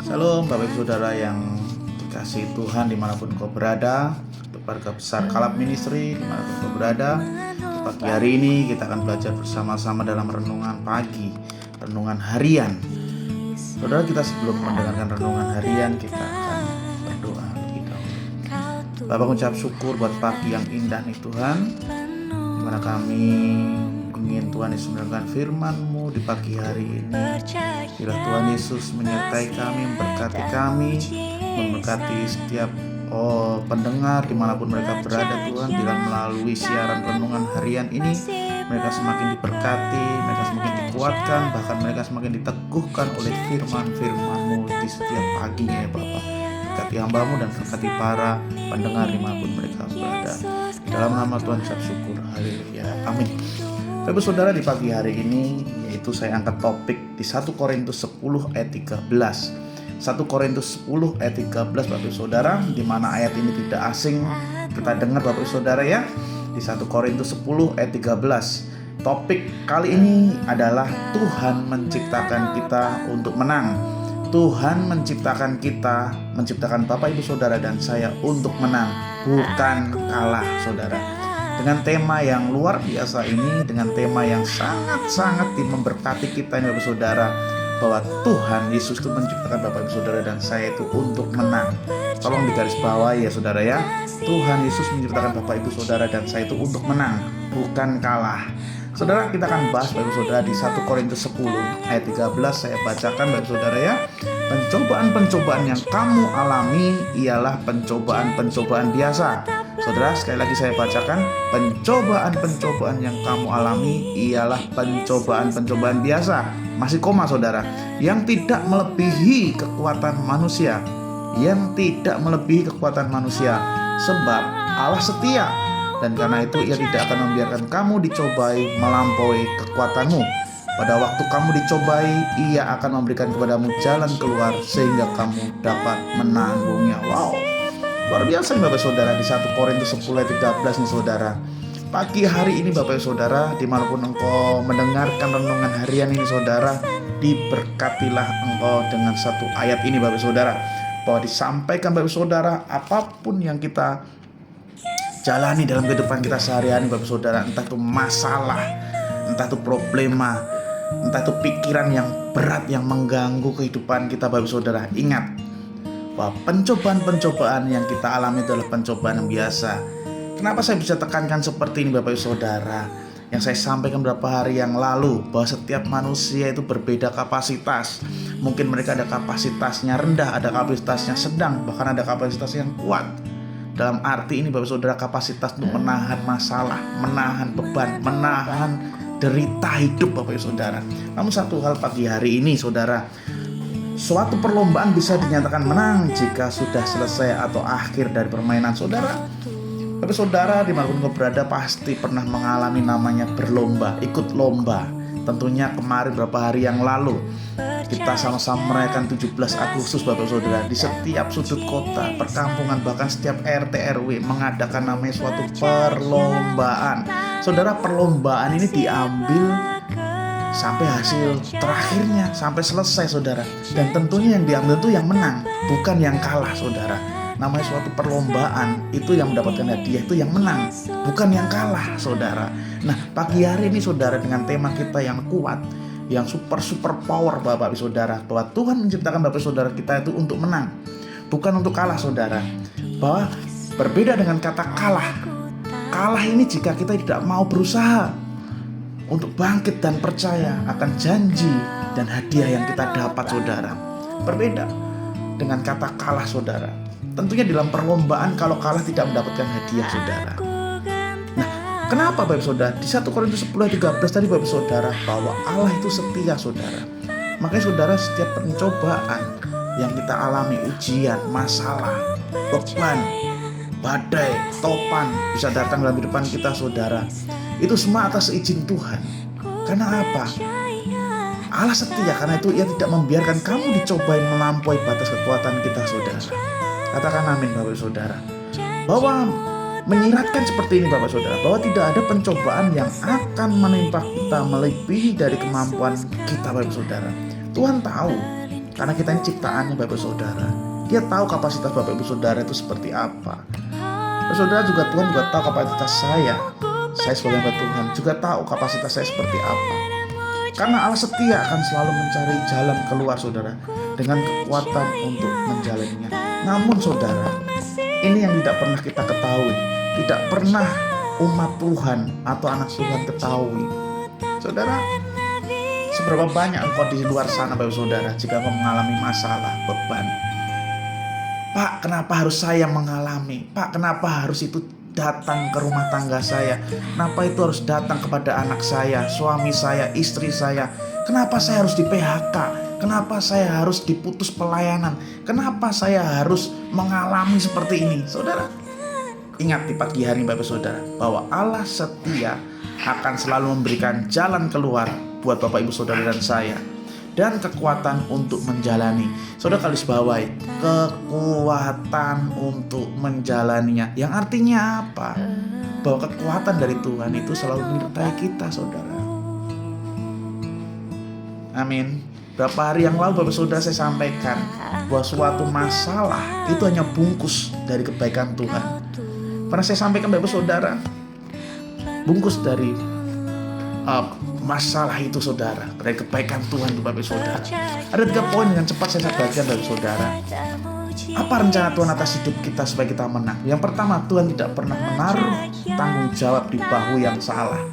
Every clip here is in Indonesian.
Shalom Bapak Ibu Saudara yang dikasihi Tuhan dimanapun kau berada, keluarga besar Kalab Ministry dimanapun kau berada. Pagi hari ini kita akan belajar bersama-sama dalam renungan pagi, renungan harian. Saudara, kita sebelum mendengarkan renungan harian, kita akan berdoa lebih dahulu. Bapak, ucap syukur buat pagi yang indah nih Tuhan, dimana kami ingin Tuhan Yesus mendengarkan firman-Mu di pagi hari ini. Biarlah Tuhan Yesus menyertai kami, memberkati kami, memberkati setiap pendengar dimanapun mereka berada Tuhan. Bila melalui siaran renungan harian ini, mereka semakin diberkati, mereka semakin dikuatkan, bahkan mereka semakin diteguhkan oleh firman-firman-Mu di setiap paginya ya Bapa. Berkati hamba-Mu dan berkati para pendengar dimanapun mereka berada. Dalam nama Tuhan saya syukur, haleluya, amin. Bapak Saudara, di pagi hari ini yaitu saya angkat topik di 1 Korintus 10 ayat 13. 1 Korintus 10 ayat 13 Bapak Saudara, di mana ayat ini tidak asing kita dengar Bapak Saudara ya. Di 1 Korintus 10 ayat 13. Topik kali ini adalah Tuhan menciptakan kita untuk menang. Tuhan menciptakan kita, menciptakan Bapak Ibu Saudara dan saya untuk menang, bukan kalah Saudara. Dengan tema yang luar biasa ini, dengan tema yang sangat-sangat memberkati kita ini Bapak Saudara, bahwa Tuhan Yesus itu menciptakan Bapak Ibu Saudara dan saya itu untuk menang. Tolong digaris bawahi ya Saudara ya. Tuhan Yesus menciptakan Bapak Ibu Saudara dan saya itu untuk menang, bukan kalah. Saudara, kita akan bahas Bapak Ibu Saudara di 1 Korintus 10 ayat 13. Saya bacakan Bapak Ibu Saudara ya. Pencobaan-pencobaan yang kamu alami ialah pencobaan-pencobaan biasa. Saudara, sekali lagi saya bacakan, pencobaan-pencobaan yang kamu alami ialah pencobaan-pencobaan biasa. Masih koma Saudara, yang tidak melebihi kekuatan manusia. Yang tidak melebihi kekuatan manusia. Sebab Allah setia, dan karena itu Ia tidak akan membiarkan kamu dicobai melampaui kekuatanmu. Pada waktu kamu dicobai, Ia akan memberikan kepadamu jalan keluar sehingga kamu dapat menanggungnya. Wow, luar biasa nih Bapak Saudara, di 1 Korintus 10 ayat 13 nih Saudara. Pagi hari ini Bapak Saudara, dimanapun engkau mendengarkan renungan harian ini Saudara, diberkatilah engkau dengan satu ayat ini Bapak Saudara, bahwa disampaikan Bapak Saudara, apapun yang kita jalani dalam kehidupan kita sehari-hari Bapak Saudara, entah itu masalah, entah itu problema, entah itu pikiran yang berat yang mengganggu kehidupan kita Bapak Saudara, ingat bahwa pencobaan-pencobaan yang kita alami adalah pencobaan yang biasa. Kenapa saya bisa tekankan seperti ini Bapak Saudara? Yang saya sampaikan beberapa hari yang lalu, bahwa setiap manusia itu berbeda kapasitas. Mungkin mereka ada kapasitasnya rendah, ada kapasitasnya sedang, bahkan ada kapasitas yang kuat. Dalam arti ini Bapak Saudara, kapasitas untuk menahan masalah, menahan beban, menahan derita hidup Bapak Saudara. Namun satu hal pagi hari ini Saudara, suatu perlombaan bisa dinyatakan menang jika sudah selesai atau akhir dari permainan Saudara. Bapak Saudara, dimanapun kau berada pasti pernah mengalami namanya berlomba, ikut lomba. Tentunya kemarin beberapa hari yang lalu kita sama-sama merayakan 17 Agustus Bapak Saudara. Di setiap sudut kota, perkampungan, bahkan setiap RT RW mengadakan namanya suatu perlombaan. Saudara, perlombaan ini diambil sampai hasil terakhirnya, sampai selesai Saudara. Dan tentunya yang diambil itu yang menang, bukan yang kalah Saudara. Namanya suatu perlombaan, itu yang mendapatkan hadiah itu yang menang, bukan yang kalah Saudara. Nah, pagi hari ini Saudara, dengan tema kita yang kuat, yang super power Bapak Saudara, bahwa Tuhan menciptakan Bapak Saudara kita itu untuk menang, bukan untuk kalah Saudara. Bahwa berbeda dengan kata kalah. Kalah ini jika kita tidak mau berusaha untuk bangkit dan percaya akan janji dan hadiah yang kita dapat Saudara. Berbeda dengan kata kalah Saudara. Tentunya dalam perlombaan, kalau kalah tidak mendapatkan hadiah Saudara. Nah, kenapa Bapak Saudara? Di 1 Korintus 10 ayat 13 tadi Bapak Saudara, bahwa Allah itu setia Saudara. Makanya Saudara, setiap pencobaan yang kita alami, ujian, masalah, beban, badai, topan bisa datang dalam kehidupan kita Saudara, itu semua atas izin Tuhan. Karena apa? Allah setia, karena itu Ia tidak membiarkan kamu dicobai melampaui batas kekuatan kita Saudara. Katakan amin Bapak Saudara. Bahwa menyiratkan seperti ini Bapak Saudara, bahwa tidak ada pencobaan yang akan menimpa kita melebihi dari kemampuan kita Bapak Saudara. Tuhan tahu, karena kita ini ciptaannya Bapak Saudara. Dia tahu kapasitas Bapak Ibu Saudara itu seperti apa. Bapak Saudara juga, Tuhan juga tahu kapasitas saya sebagai hamba Tuhan juga tahu kapasitas saya seperti apa. Karena Allah setia akan selalu mencari jalan keluar saudara, dengan kekuatan untuk menjalaninya. Namun saudara, ini yang tidak pernah kita ketahui, tidak pernah umat Tuhan atau anak Tuhan ketahui. Saudara, seberapa banyak engkau di luar sana Bapak Saudara, jika engkau mengalami masalah, beban. Pak, kenapa harus saya mengalami? Pak, kenapa harus itu datang ke rumah tangga saya? Kenapa itu harus datang kepada anak saya, suami saya, istri saya? Kenapa saya harus di PHK? Kenapa saya harus diputus pelayanan? Kenapa saya harus mengalami seperti ini? Saudara, ingat di pagi hari Bapak Saudara, bahwa Allah setia akan selalu memberikan jalan keluar buat Bapak Ibu Saudara dan saya, dan kekuatan untuk menjalani. Saudara garis bawahi, kekuatan untuk menjalaninya. Yang artinya apa? Bahwa kekuatan dari Tuhan itu selalu menyertai kita saudara. Amin. Beberapa hari yang lalu Bapak Saudara saya sampaikan bahwa suatu masalah itu hanya bungkus dari kebaikan Tuhan. Pernah saya sampaikan Bapak Saudara, bungkus dari masalah itu saudara, dari kebaikan Tuhan Bapak Saudara. Ada 3 poin dengan cepat saya bagikan Bapak Saudara. Apa rencana Tuhan atas hidup kita supaya kita menang? Yang pertama, Tuhan tidak pernah menaruh tanggung jawab di bahu yang salah.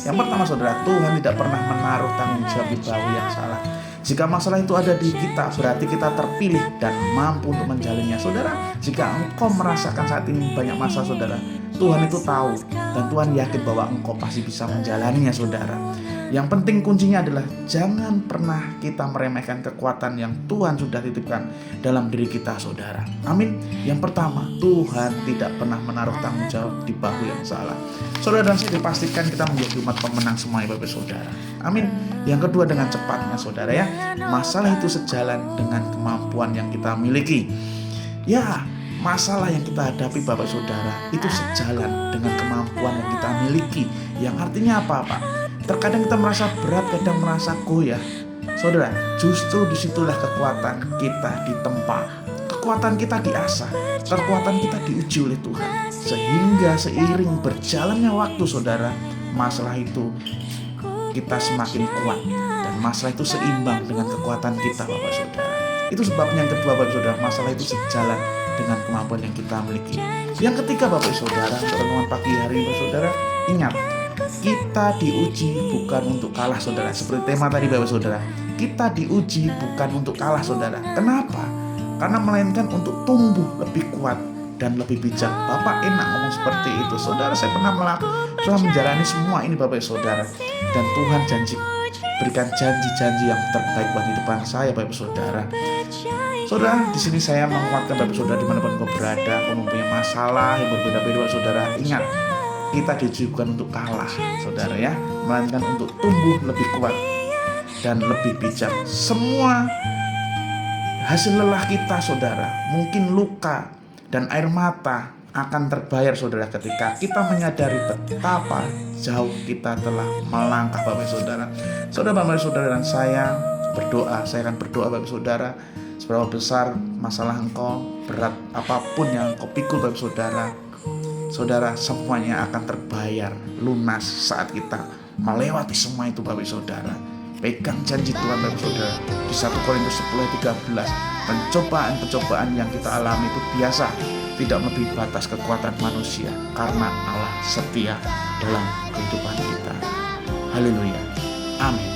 Yang pertama saudara, Tuhan tidak pernah menaruh tanggung jawab di bahu yang salah. Jika masalah itu ada di kita, berarti kita terpilih dan mampu untuk menjalannya. Saudara, jika engkau merasakan saat ini banyak masalah saudara, Tuhan itu tahu dan Tuhan yakin bahwa engkau pasti bisa menjalaninya saudara. Yang penting kuncinya adalah jangan pernah kita meremehkan kekuatan yang Tuhan sudah titipkan dalam diri kita saudara. Amin. Yang pertama, Tuhan tidak pernah menaruh tanggung jawab di bahu yang salah. Saudara dan saya dipastikan kita menjadi umat pemenang semuanya Bapak Saudara. Amin. Yang kedua, dengan cepatnya saudara ya, masalah itu sejalan dengan kemampuan yang kita miliki. Ya, masalah yang kita hadapi Bapak Saudara itu sejalan dengan kemampuan yang kita miliki. Yang artinya apa Pak? Terkadang kita merasa berat, kadang merasa goyah. Saudara, justru disitulah kekuatan kita ditempa, kekuatan kita diasah, kekuatan kita diuji oleh Tuhan. Sehingga seiring berjalannya waktu saudara, masalah itu kita semakin kuat dan masalah itu seimbang dengan kekuatan kita Bapak Saudara. Itu sebabnya yang kedua Bapak Saudara, masalah itu sejalan dengan kemampuan yang kita miliki. Yang ketiga Bapak Saudara, renungan pagi hari Bapak Saudara, ingat, kita diuji bukan untuk kalah saudara. Seperti tema tadi Bapak Saudara, kita diuji bukan untuk kalah saudara. Kenapa? Karena melainkan untuk tumbuh lebih kuat dan lebih bijak. Bapak enak ngomong seperti itu saudara. Saya pernah menjalani semua ini Bapak Saudara, dan Tuhan berikan janji-janji yang terbaik bagi depan saya Bapak Saudara. Saudara, di sini saya menguatkan Bapak Saudara dimanapun kau berada, kau mempunyai masalah yang berbeda-beda saudara. Ingat, kita diuji bukan untuk kalah saudara ya, melainkan untuk tumbuh lebih kuat dan lebih bijak. Semua hasil lelah kita saudara, mungkin luka dan air mata, akan terbayar saudara ketika kita menyadari betapa jauh kita telah melangkah Bapak Saudara. Saudara, Bapak Saudara dan saya berdoa, saya akan berdoa Bapak Saudara, seberapa besar masalah engkau, berat apapun yang engkau pikul Bapak Saudara, saudara, semuanya akan terbayar lunas saat kita melewati semua itu Bapak Saudara. Pegang janji Tuhan Bapak Saudara di 1 Korintus 10:13. Pencobaan yang kita alami itu biasa, tidak melebihi batas kekuatan manusia, karena Allah setia dalam kehidupan kita. Haleluya. Amin.